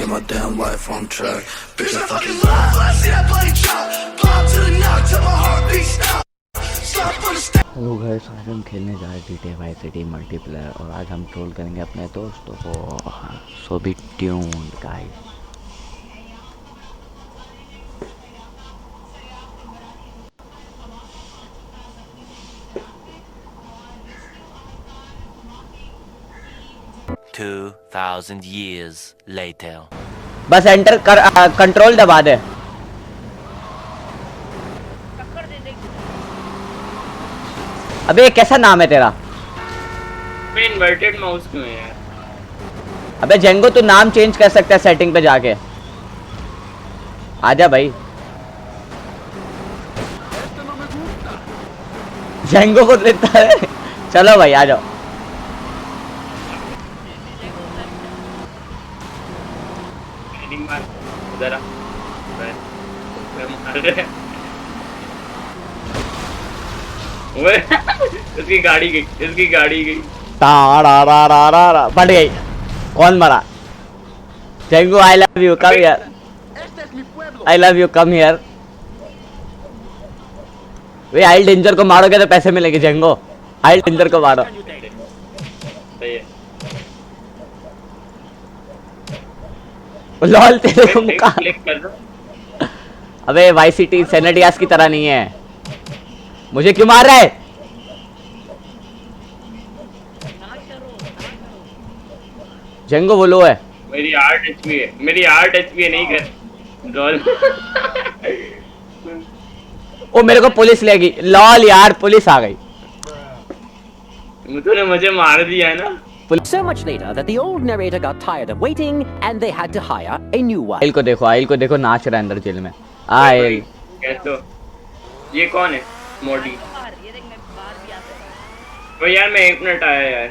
get my damn life on track. Bitch, I fucking love. I see that plane drop. Pop to the knock till my heart beats stop. Stop for the step. Hello guys, आज हम खेलने जा रहे हैं GTA Y city multiplayer और आज हम troll करेंगे अपने दोस्तों को। So be tuned guys. $2,000 years later. बस एंटर कर, कंट्रोल दबा दे। अबे कैसा नाम है तेरा? इन्वर्टेड माउस क्यों है यार? अबे जेंगो, तू नाम चेंज कर सकता है सेटिंग पे जाके। आजा भाई। जेंगो को देता है। चलो भाई आ जाओ। उधर आ। इसकी गाड़ी गई, इसकी गाड़ी गई। फट गई। कौन मरा? Django, I love you, come here. I love you, come here. वे आइल डेंजर को मारोगे तो पैसे मिलेंगे जेंगो। आइल डेंजर को मारो। सही है। लॉल तेरे को मुका। क्लिक कर दो। अबे वाई सिटी सैनिडियास की तरह नहीं है। मुझे क्यों मार रहा है? जेंगो वो लो है। मेरी 8 एचपी है, मेरी 8 एचपी है, नहीं कर रोल। ओ मेरे को पुलिस लेगी। लॉल यार, पुलिस आ गई। तूने मुझे मार दिया है ना। So much later that the old narrator got tired of waiting and they had to hire a new one. आइल को देखो नाच रहा है अंदर जेल में। आइल कैसे? ये कौन है? मोडी। तो यार मैं 1 मिनट आया यार।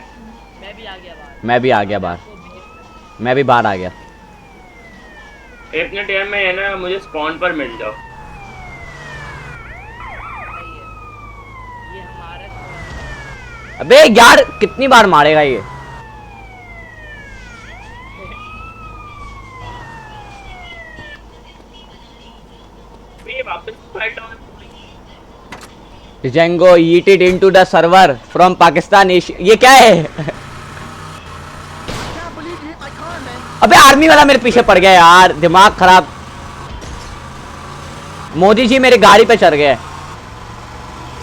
मैं भी आ गया बाहर। मैं भी बाहर आ गया। 1 मिनट यार, मैं है ना, मुझे स्पॉन पर मिल जाओ। अबे यार कितनी बार मारेगा ये? Django eat it into the server from Pakistan. ये क्या है? अबे आर्मी वाला मेरे पीछे पड़ गया यार, दिमाग खराब। मोदी जी मेरी गाड़ी पे चढ़ गए।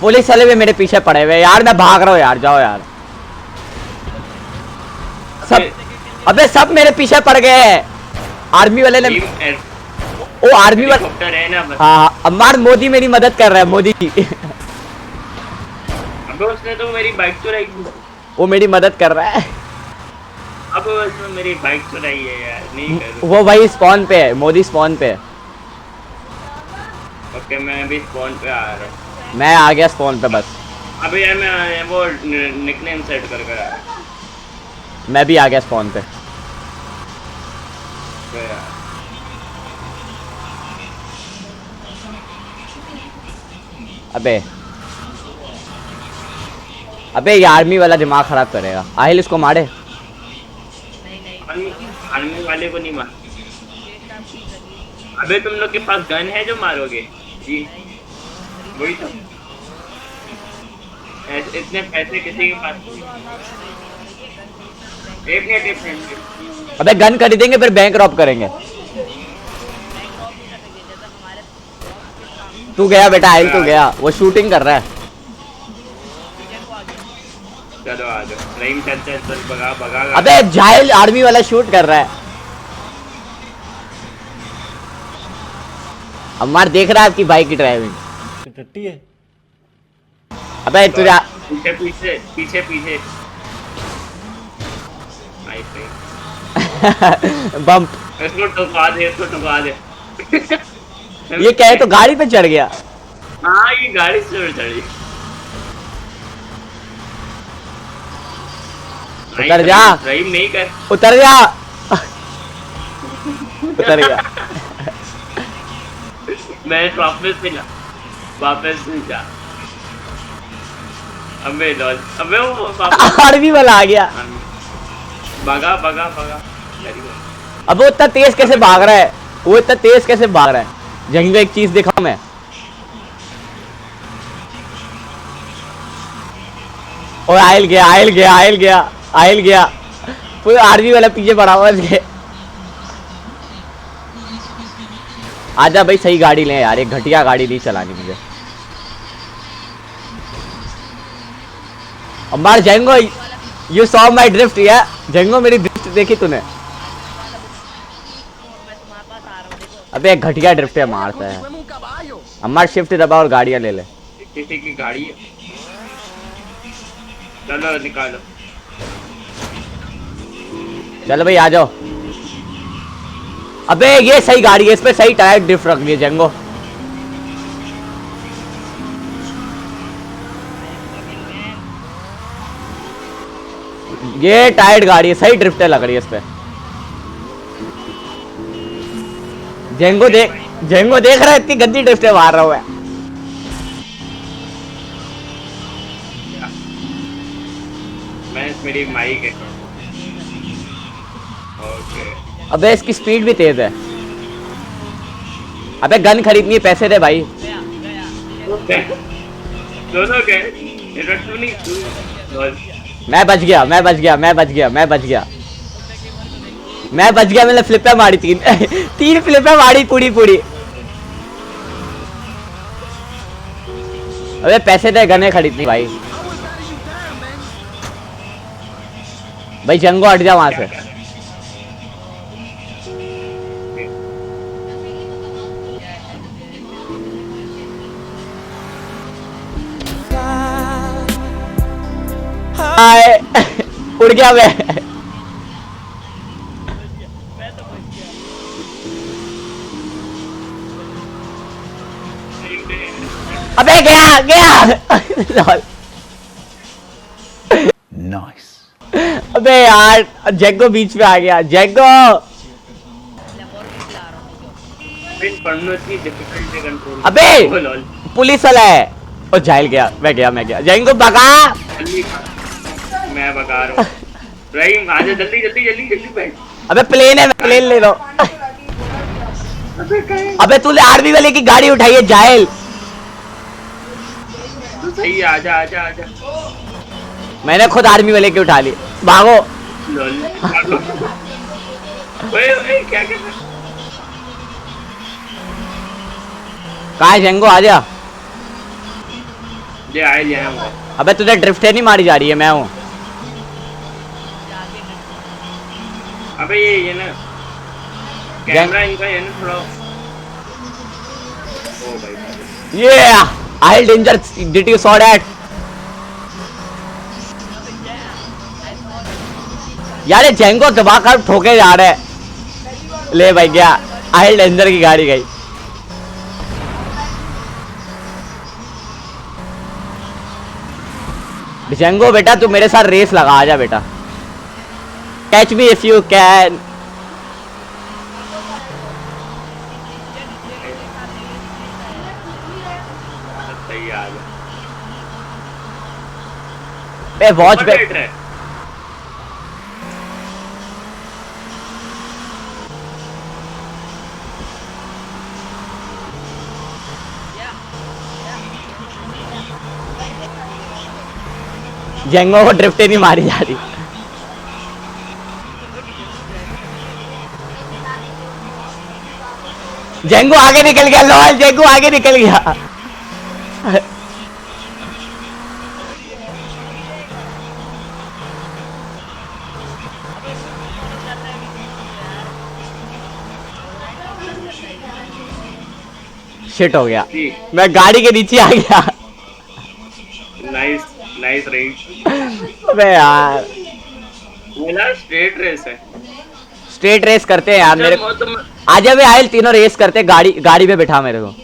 पुलिस वाले भी मेरे पीछे पड़े हुए यार। मैं भाग रहा हूँ यार, जाओ यार। सब अबे सब मेरे पीछे पड़ गए हैं। आर्मी वाले ने। ओ आर्मी वाला। हाँ अब मार। मोदी मेरी मदद कर रहा है, मोदी जी। अबे उसने तो मेरी बाइक चुराई। वो मेरी मदद कर रहा है। अब उसने मेरी बाइक चुराई है यार, नहीं कर। वो भाई स्पॉन पे है, मोदी स्पॉन पे है। ओके मैं अभी स्पॉन पे आ रहा हूँ। मैं आ गया स्पॉन पे बस। अबे यार मैं वो निकनेम सेट कर कर आया। मैं भी आ गया स्पॉन पे। तो यार अबे ये आर्मी वाला दिमाग खराब करेगा। आहिल इसको मारे। आर्मी वाले को नहीं मार। अबे तुम लोग के पास गन है जो मारोगे जी? वही तो। इतने पैसे किसी के पास नहीं। एक मिनट। अबे गन खरीदेंगे फिर बैंक रॉब करेंगे। तू गया बेटा, आहिल तू गया। वो शूटिंग कर रहा है। चलो आ जाओ। रहीम चल चल चल, भगा भगा। अबे जाहिल आर्मी वाला शूट कर रहा है। अम्मार देख रहा है आपकी बाइक की ड्राइविंग। टट्टी है। अबे तुझे पीछे पीछे पीछे पीछे। बम्प। इसको ठुका दे, इसको ठुका दे। ये क्या है? तो गाड़ी पे चढ़ गया। हाँ ये गाड़ी से चढ़ी। उतर जा। रहीम नहीं कर। उतर जा। उतर गया। मैं वापस से जा। अबे लॉल। अबे वो आर्मी वाला आ गया। भगा भगा भगा। अब वो इतना तेज कैसे भाग रहा है, वो इतना तेज कैसे भाग रहा है। जंगो एक चीज दिखाऊं मैं, और आयल गया आयल गया आयल गया आयल गया, पूरा आर्मी वाला पीछे पड़ा हुआ है। आजा भाई सही गाड़ी ले यार, एक घटिया गाड़ी नहीं चलानी मुझे। अम्बार Django, you saw my drift या जेंगो, मेरी ड्रिफ्ट देखी तूने? अबे एक घटिया ड्रिफ्ट है मारता है। अम्बार शिफ्ट दबा और गाड़ियां ले ले। किसी की गाड़ी है, चलो निकालो। चलो भाई आ जाओ। अबे ये सही गाड़ी है, इस पे सही टायर ड्रिफ्ट रख दिए जेंगो। ये टायर्ड गाड़ी है, सही ड्रिफ्ट लग रही है इस पे। जेंगो देख रहा है, इतनी गंदी ड्रिफ्ट मार रहा हुआ है। मैं मेरी माइक है। ओके। अबे इसकी स्पीड भी तेज है। अबे गन खरीदनी है, पैसे दे भाई। दोनों के तू नहीं तू मैं बच गया मैं बच गया मैं बच गया मैं बच गया मैं बच गया। मैंने फ्लिपें मारी तीन फ्लिपें मारी पूरी पूरी। अबे पैसे दे, गने खरीदनी भाई। भाई जंगो हट जा वहां से। उड़ गया मैं। अबे गया गया। Nice. अबे यार जैगो बीच में आ गया। जैगो पढ़ने की डिफिकल्टी कंट्रोल। अबे पुलिस वाला है। ओ जाइल गया, मैं गया। जैगो भगा। मैं भगा रहा हूँ। रहीम आजा जल्दी जल्दी जल्दी जल्दी बैठ। अबे प्लेन है, प्लेन ले लो। अबे तूने आर्मी वाले की गाड़ी उठाई है जाइल। सही आजा आजा आजा। मैंने खुद आर्मी वाले की उठा ली। भागो। ओए क्या कर रहा? कहाँ है जेंगो, आजा। ये आए जाऊंगा। अबे तुझे ड्रिफ्ट नहीं मारी जा रही है, मैं हूँ। अबे ये ना कैमरा इनका ये ना थोड़ा। ओ भाई ये आई danger, did you saw that? यार ये जेंगो दबा कर ठोके जा रहे हैं। ले भाई गया, आई डेंजर की गाड़ी गई। जेंगो बेटा तू मेरे साथ रेस लगा, आजा बेटा। Catch me if you can. सही आ गया। ए वॉच बैक। जेंगो को ड्रिफ्ट नहीं मारी जा रही। जेंगो आगे निकल गया। लॉल जेंगो आगे निकल गया। शिट हो गया, मैं गाड़ी के नीचे आ गया। Nice nice race. अबे यार मेरा स्ट्रेट रेस है। स्ट्रेट रेस करते हैं यार मेरे। आजा वे आयल, तीनों रेस करते हैं। गाड़ी पे बैठा मेरे को।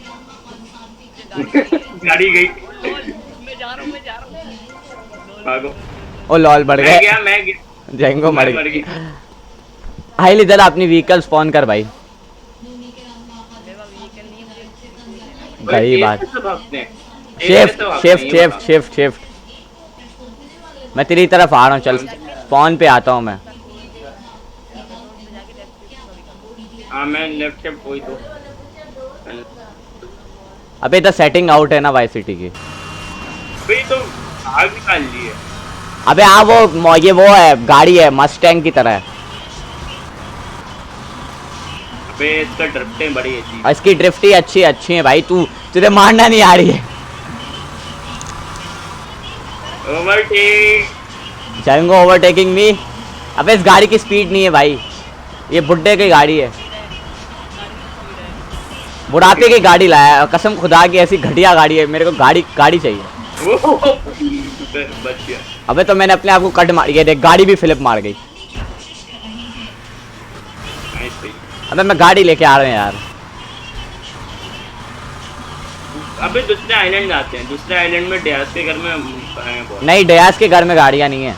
गाड़ी गई। भागो। ओ लॉल बढ़ मैं गए। गया जेंगो मर मर गया। गया। आयल इधर अपनी व्हीकल स्पॉन कर भाई। गई बात। Shift shift shift shift shift. मैं तेरी तरफ आ रहा हूँ, चल स्पॉन पे आता हूँ मैं। हाँ मैं लेफ्ट शिफ्ट वही तो। अबे तो सेटिंग आउट है ना वाई सिटी की। भाई तो आग निकाल लिए। अबे हाँ ये वो है, गाड़ी है मस्टैंग की तरह है। अबे इसका ड्रिफ्टें बड़ी अच्छी। और इसकी ड्रिफ्ट ही अच्छी है भाई, तुझे मारना नहीं आ रही है। ओवरटेक। जाएंगे ओवरटेकिंग मी। अबे इस गाड़ी की स्पीड नहीं है भाई, ये बुड्ढे की गाड़ी है, बुढ़ापे की गाड़ी लाया है। कसम खुदा की ऐसी घटिया गाड़ी है, मेरे को गाड़ी चाहिए। बच गया। अबे तो मैंने अपने आप को कट मार, ये देख गाड़ी भी फ्लिप मार गई। अबे मैं गाड़ी लेके आ रहा हूँ यार। अबे दूसरे आइलैंड जाते हैं, दूसरे आइलैंड में डियाज के घर में नहीं, डियाज के घर में गाड़ियाँ नहीं है।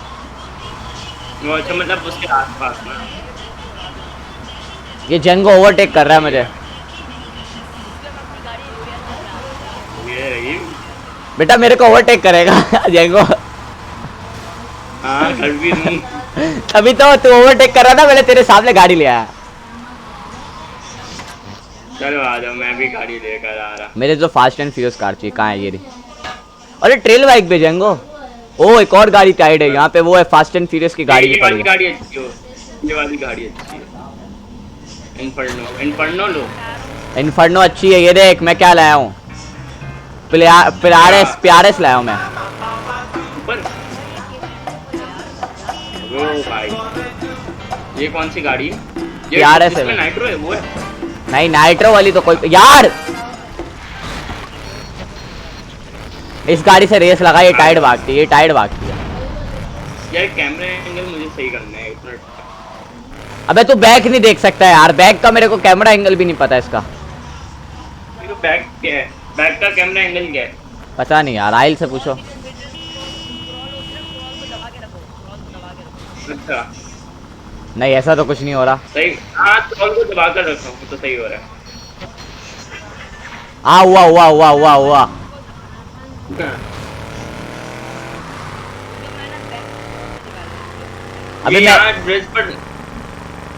वो अच्छा मतलब उसके आसपास ना। ये जंग को ओवरटेक कर रहा है मुझे। ये रही बेटा मेरे को ओवरटेक करेगा जंगो। हाँ कर भी दूँ। अभी तो तू ओवरटेक कर रहा था, मैंने तेरे सामने गाड़ी ले आया। चलो आ जाओ, मैं भी गाड़ी लेकर आ रहा। मेरे तो फास्ट एंड फ्यूरियस कार चाहिए। कहाँ है ये रही? अरे ट्रेल बाइक पे जंगो। ओ एक और गाड़ी टाइड है यहाँ पे, वो है फास्ट एंड फ्यूरियस की गाड़ी। ये वाली गाड़ी अच्छी हो, ये वाली गाड़ी अच्छी है। इन्फर्नो लो। इन्फर्नो अच्छी है। ये देख मैं क्या लाया हूँ, प्यारेस लाया हूँ मैं। ऊपर वो भाई ये कौन सी गाड़ी? ये प्यारेस है। इसमें नाइट्रो है वो है? नहीं नाइट्रो वाली तो कोई यार, इस गाड़ी से रेस लगा। ये टाइड भागती है, ये टाइड भागती है। यार कैमरा एंगल मुझे सही करना है, एक मिनट। अबे तू बैक नहीं देख सकता है यार, बैक का मेरे को कैमरा एंगल भी नहीं पता इसका। तो बैक क्या है? बैक का कैमरा एंगल क्या है? पता नहीं यार, आइल से पूछो। अच्छा नहीं ऐसा तो कुछ नहीं हो रहा। सही। हाँ स्क्रॉल को दबा कर रखा हूँ तो सही हो रहा है। हाँ हुआ। अबे मैं ड्रेस पर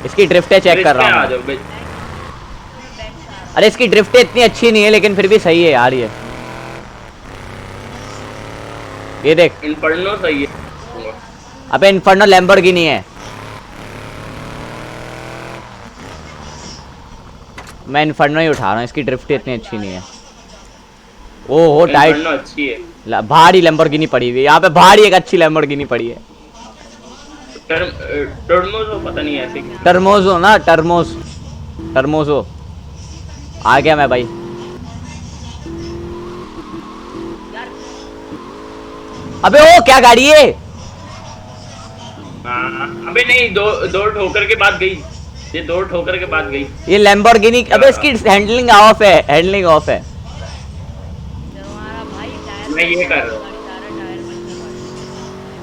इसकी ड्रिफ्टें चेक कर रहा हूँ। अरे इसकी ड्रिफ्टें इतनी अच्छी नहीं है, लेकिन फिर भी सही है यार ये देख। इन्फर्नो सही है। अबे इन्फर्नो लैम्बोर्गिनी है। मैं इन्फर्नो ही उठा रहा हूँ, इसकी ड्रिफ्टें इतनी अच्छी नहीं है। ओहो टाइट इन्फर्नो अच्छी है। भारी लैम्बोर्गिनी पड़ी हुई है यहाँ पे, भारी एक अच्छी लैम्बोर्गिनी पड़ी है। टर्मोजो पता नहीं ऐसे क्यों। टर्मोजो ना, टर्मोजो आ गया मैं भाई। अबे ओ क्या गाड़ी है? अबे नहीं, दो ठोकर के बाद गई। ये 2 ठोकर के बाद गई। ये लैम्बोर्गिनी। अबे इसकी हैंडलिंग ऑफ है। मैं ये कर रहा हूँ।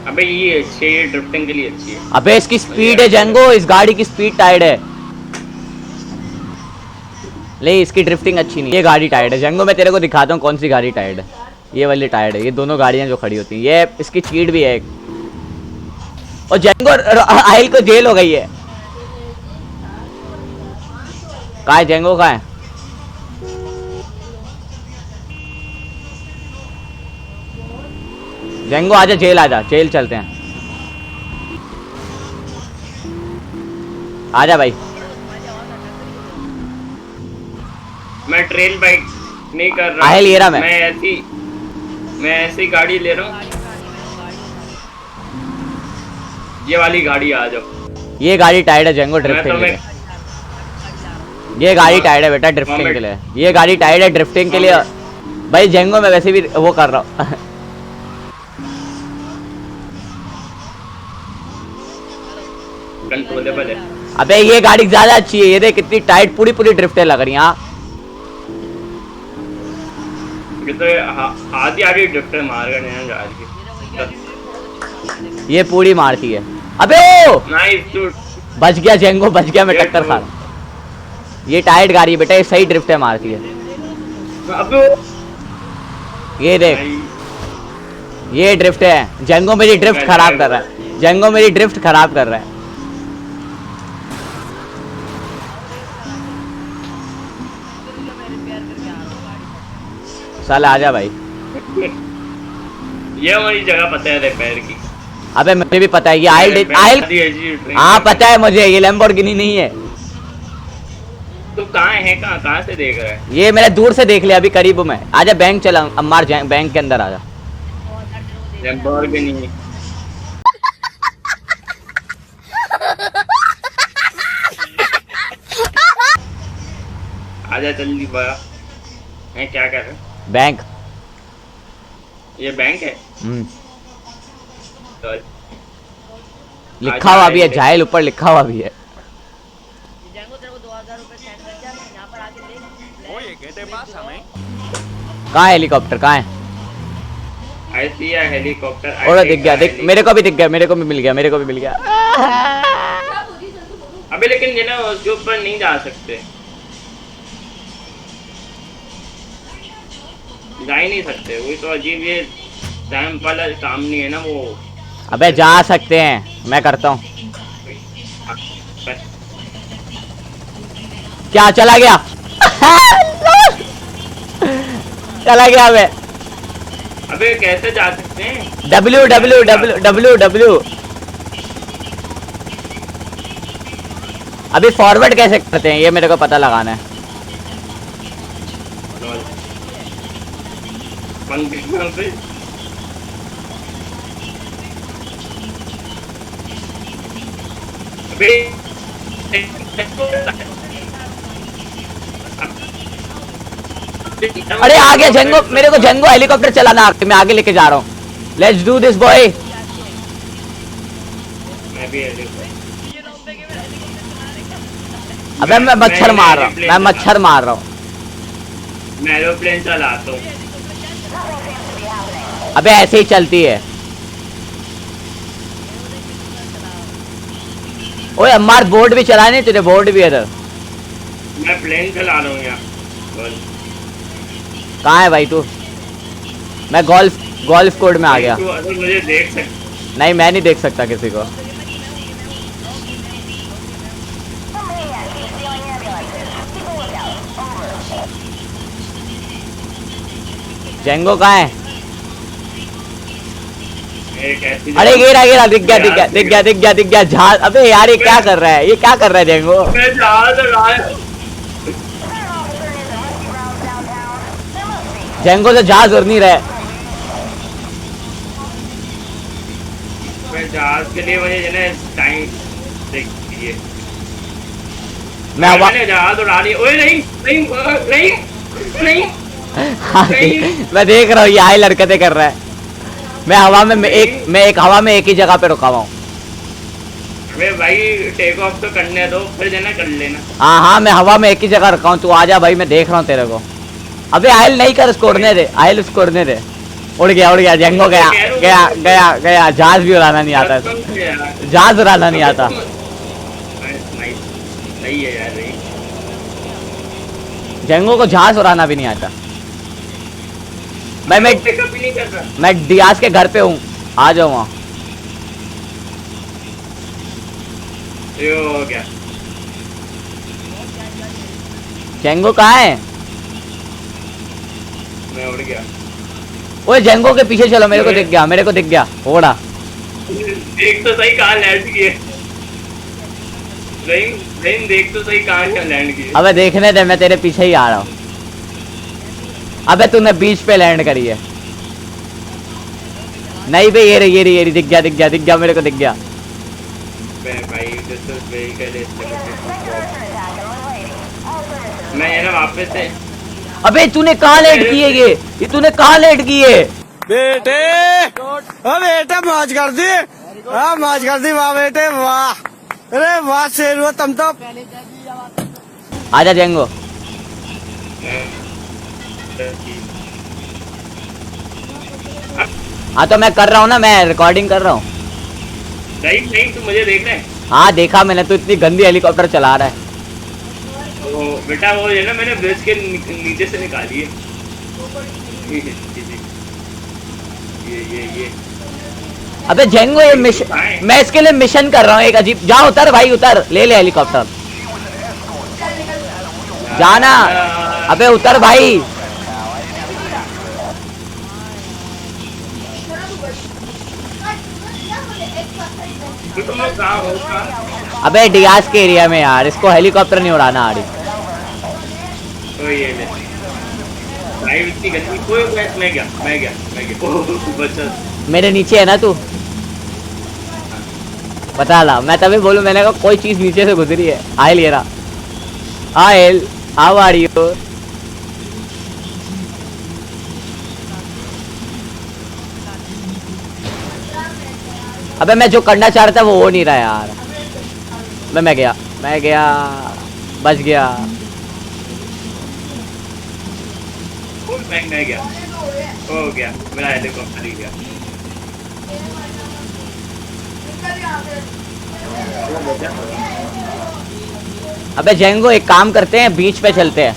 अबे ये अच्छी है, ड्रिफ्टिंग के लिए अच्छी है। अबे इसकी स्पीड है जंगो, इस गाड़ी की स्पीड टाइड है। ले इसकी ड्रिफ्टिंग अच्छी नहीं है, ये गाड़ी टाइड है जंगो। मैं तेरे को दिखाता हूँ कौन सी गाड़ी टाइड है। ये वाली टाइड है, ये दोनों गाड़ियाँ जो खड़ी होती हैं। ये इसकी चीट भी है एक। और जंगो आइल को जेल हो गई है। कहाँ है जंगो, कहाँ है? जंगो आजा, जेल चलते हैं। आजा भाई। मैं ट्रेल बाइक नहीं कर रहा। आहिल ये रहा मैं ऐसी गाड़ी ले रहा हूँ। ये वाली गाड़ी आ जाओ। ये गाड़ी टाइड है जंगो ड्रिफ्टिंग के लिए। ये गाड़ी टाइड है बेटा ड्रिफ्टिंग के लिए। ये गाड़ी टाइड है ड्रिफ्टिंग के लिए भाई जंगो। मैं वैसे भी वो कर रहा हूँ। कंट्रोलेबल है। अबे ये गाड़ी ज्यादा अच्छी है, ये देख कितनी टाइट पूरी ड्रिफ्टें लग रही हैं। ये तो आधी ड्रिफ्टर मार कर जा रही है। ये पूरी मारती है। अबे ओ नाइस शूट। बच गया जंगो, बच गया। मैं टक्कर खा रहा। ये टाइट गाड़ी है बेटा, ये सही ड्रिफ्टें मारती है। अबे ये देख ये ड्रिफ्ट है। जंगो मेरी ड्रिफ्ट खराब कर रहा है। साला आजा भाई। ये हमारी जगह पता है रिपेयर की। अबे मुझे भी पता है ये आयल हाँ पता है मुझे, ये लैम्बोर्गिनी नहीं है। तू कहाँ है, कहाँ से देख रहा है? ये मैंने दूर से देख लिया, अभी करीब में। आजा बैंक चला, अम्मार बैंक के अंदर आजा। लैम्बोर्गिनी आजा जल्दी बड़ा है। क्या कर रहे? बैंक। ये बैंक है। चल लिखा हुआ भी है जाहिल, ऊपर लिखा हुआ भी है। कहाँ है हेलीकॉप्टर, कहाँ है? ऐसी है हेलीकॉप्टर। और दिख गया, दिख मेरे को भी दिख गया, मेरे को भी मिल गया, मेरे को भी मिल गया। अबे लेकिन ये ना उसके ऊपर नहीं जा सकते, जा ही नहीं सकते। वही तो अजीब, ये टाइम वाला काम नहीं है ना वो। अबे जा सकते हैं, मैं करता हूँ। क्या चला गया? चला गया अबे। अबे कैसे जा सकते हैं? W W W W W। अभी फॉरवर्ड कैसे करते हैं ये मेरे को पता लगाना है। पे अरे आ गया जेंगो, मेरे को जेंगो हेलीकॉप्टर चलाना है, मैं आगे लेके जा रहा हूँ। Let's do this boy. अबे मैं मच्छर मार रहा हूँ, मैं मच्छर मार रहा हूँ। मैं एरोप्लेन चलाता हूँ। अबे ऐसे ही चलती है। ओए अम्मार बोर्ड भी चलाने, तुझे बोर्ड भी है इधर। मैं प्लेन चला रहा हूँ यहाँ। कहाँ है भाई तू? मैं गोल्फ कोड में आ गया। तू अगर मुझे देख सकता। नहीं मैं नहीं देख सकता किसी को। जेंगो कहाँ है? अरे गिरा गिरा, दिख गया दिख गया दिख गया दिख गया दिख गया जहाज। अबे यार ये क्या कर रहा है, ये क्या कर रहा है जेंगो? मैं जहाज उड़ाया। जेंगो से जहाज उड़ नहीं रहा है। मैं जहाज के लिए मुझे जो है टाइम देखिए। मैंने जहाज उड़ा लिया। ओए नहीं नहीं नहीं नहीं, नहीं। मैं देख रहा हूँ ये आयल हरकतें कर रहा है। मैं हवा में मैं एक हवा में एक ही जगह पे रुका हुआ हूँ। अबे भाई टेक ऑफ तो करने दो, फिर देना कर लेना। हाँ हाँ मैं हवा में एक ही जगह रखा हूँ, तू आजा भाई, मैं देख रहा हूँ तेरे को। अबे आयल नहीं कर, उसको उड़ने दे, आयल उसको उड़ने दे। उड़ गया जेंगो, गया गया गया गया। जहाज भी उड़ाना नहीं आता, जहाज उड़ाना नहीं आता। नहीं है यार, नहीं। जेंगो को जहाज उड़ाना भी नहीं आता। मैं कभी नहीं कर रहा। मैं डियाज के घर पे हूँ, आ जाओ वहाँ। ये हो गया। जेंगो कहाँ है? मैं उड़ गया। ओए जेंगो के पीछे चलो, मेरे को दिख गया, मेरे को दिख गया। ओड़ा देख तो सही कहाँ लैंड किए। नहीं देख तो सही कहाँ लैंड किए। अबे देखने दे, मैं तेरे पीछे ही आ रहा हूँ। अबे तूने बीच पे लैंड करी है। नहीं बे, ये रही दिख गया मेरे को दिख गया। मैं ये ना वापस से। अबे तूने कहाँ लैंड किए ये तूने कहाँ लैंड किए? बेटे मौज कर दी, मौज कर दी, वाह बेटे वाह। अरे वाह शेर हुआ तुम तो। आजा जेंगो। हाँ तो मैं कर रहा हूँ ना, मैं रिकॉर्डिंग कर रहा हूँ। नहीं तू मुझे देख रहा है। हाँ देखा मैंने, तो इतनी गंदी हेलीकॉप्टर चला रहा है। वो बेटा वो है ना, मैंने ब्रिज के नीचे से निकाली है। ये अबे जेंगो ये मिशन, मैं इसके लिए मिशन कर रहा हूँ एक अजीब। जा उतर भाई उतर, ले हेलीकॉप्टर, जाना। अबे उतर भाई। कहाँ हो कहाँ? अबे डियास के एरिया में यार, इसको हेलीकॉप्टर नहीं उड़ाना आ रही। तो ये ले भाई, इतनी गंदी कोई मैं गया ओह बच्चा। मेरे नीचे है ना तू, पता ला, मैं तभी बोलूं, मैंने कहा कोई चीज नीचे से गुजरी है। आयल ये रहा, आयल हाउ आर यू। अबे मैं जो करना चाह रहा था वो हो नहीं रहा यार। मैं गया बच गया। मैं गया, हो गया मेरा हेलीकॉप्टर ही गया। अबे जेंगो एक काम करते हैं, बीच पे चलते हैं।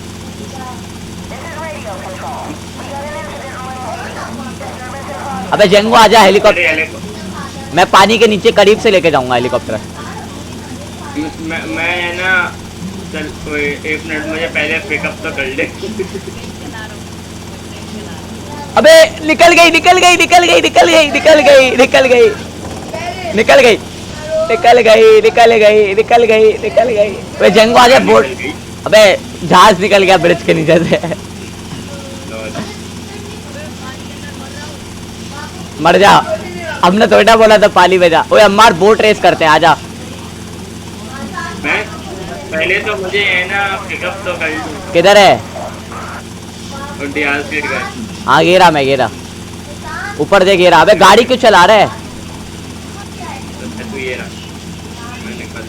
अबे जेंगो आजा, हेलीकॉप्टर मैं पानी के नीचे करीब से लेके जाऊंगा हेलीकॉप्टर। मैं है ना, चल कोई 1 मिनट मुझे पहले पिकअप तो कर ले। अबे निकल गई वे जेंगो आजा बोट। अबे जहाज निकल गया ब्रिज के नीचे से। मर जा, हमने थोड़ा बोला था पाली में जा। ओए अम्मार बोट रेस करते हैं, आजा। मैं पहले तो मुझे है ना पिकअप तो कर लूं। किधर है? और डियास के घर। हाँ गेरा, मैं गेरा ऊपर दे गेरा। अबे गाड़ी क्यों चला रहा है? तू ये रहा, मैं निकल।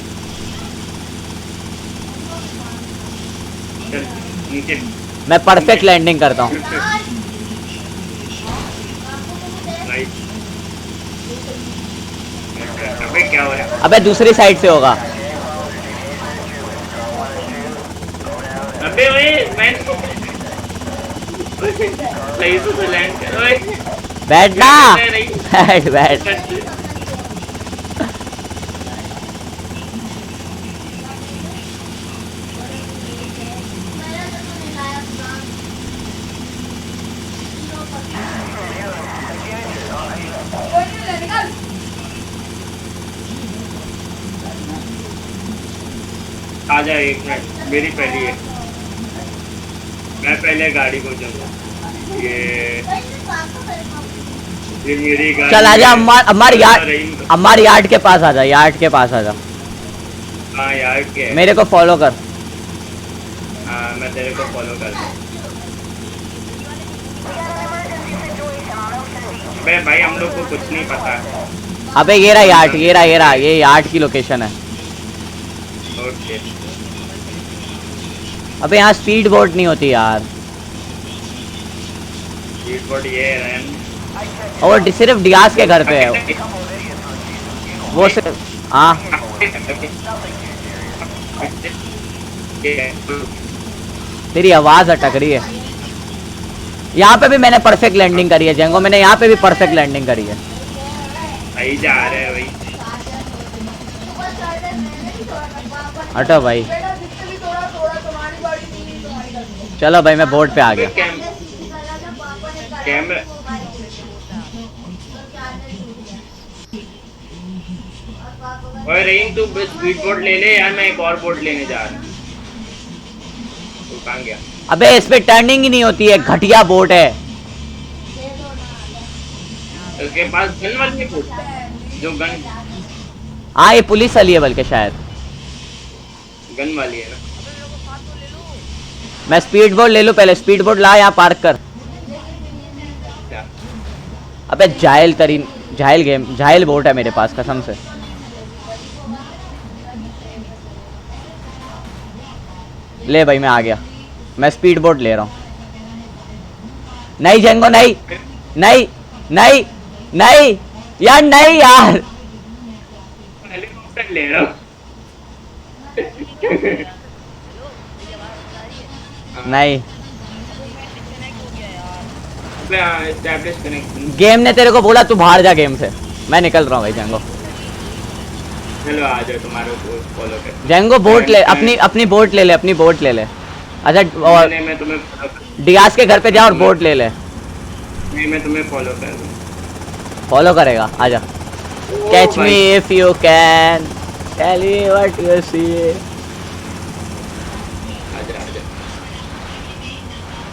चल नीचे। मैं परफेक्ट लैंडिंग करता हूँ। राइट। अबे क्या हो रहा है? अबे दूसरी साइड से होगा। अबे ओए मैं सही से लैंड कर। ओए बैठ ना, बैठ। आजा 1 मिनट, मेरी पहली है। मैं पहले गाड़ी को चलूँ। ये मेरी गाड़ी। चल आजा, अम्मार यार्ड के पास आजा, यार्ड के पाड आजा। हाँ यार्ड के। मेरे को फॉलो कर। हाँ मैं तेरे को फॉलो कर। अबे भाई हम लोग को कुछ नहीं पता है। अबे ये रहा यार्ड, ये यार्ड की लोकेशन है। ओके। अबे यहाँ स्पीड बोट नहीं होती यार। स्पीड बोट ये है। और सिर्फ डियास के घर पे है वो सिर्फ। हाँ तेरी आवाज अटक रही है। यहाँ पे भी मैंने परफेक्ट लैंडिंग करी है जेंगो, मैंने यहाँ पे भी परफेक्ट लैंडिंग करी है। भाई जा रहे हैं भाई। हटो भाई, चलो भाई मैं बोर्ड पे आ गया। कैमरा और रहीम तू स्पीड बोट ले ले यार, मैं एक और बोट लेने जा रहा हूँ। तू कहाँ गया? अबे इस पे टर्निंग ही नहीं होती है, घटिया बोट है। उसके पास गन वाली बोट जो गन। हाँ ये पुलिस वाली है बल्कि शायद। गन वाली है ना। मैं स्पीड बोट ले लूं पहले। स्पीड बोट ला, यहाँ पार्क कर। क्या? अबे जाहिल बोट है मेरे पास कसम से। ले भाई मैं आ गया, मैं स्पीड बोट ले रहा हूँ। नहीं जेंगो नहीं नहीं नहीं नहीं यार, नहीं यार। हेलीकॉप्टर ले रहा हूँ। नहीं एस्टैब्लिश कनेक्शन। गेम ने तेरे को बोला तू बाहर जा गेम से। मैं निकल रहा हूँ भाई जेंगो। चलो आ जाओ, तुम्हारे को फॉलो कर। जेंगो बोट ले, अपनी बोट ले ले, अपनी बोट ले ले। अच्छा और मैं तुम्हें डियास के घर पे जा और बोट ले ले। नहीं मैं तुम्हें फॉलो कर दूँ। फॉलो करेगा, आजा। Catch me if you can. Tell me what you see. आजा आजा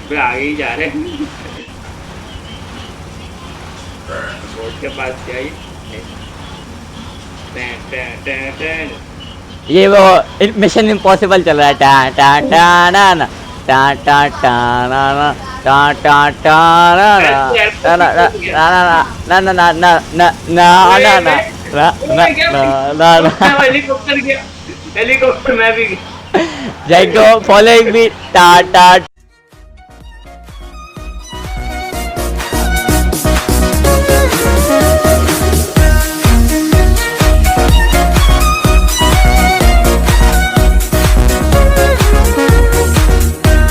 वे आगे ही जा रहे हैं बोर्ड के पास जाइए टैन टैन टैन टैन ये वो मिशन इम्पॉसिबल चल रहा है टा टा टा ना ना टा टा टा ना ना टा टा टा ना ना ना ना ना ना ना ना ना ना ना ना हेलीकॉप्टर गया हेलीकॉप्टर मैं भी गया Django following me टा टा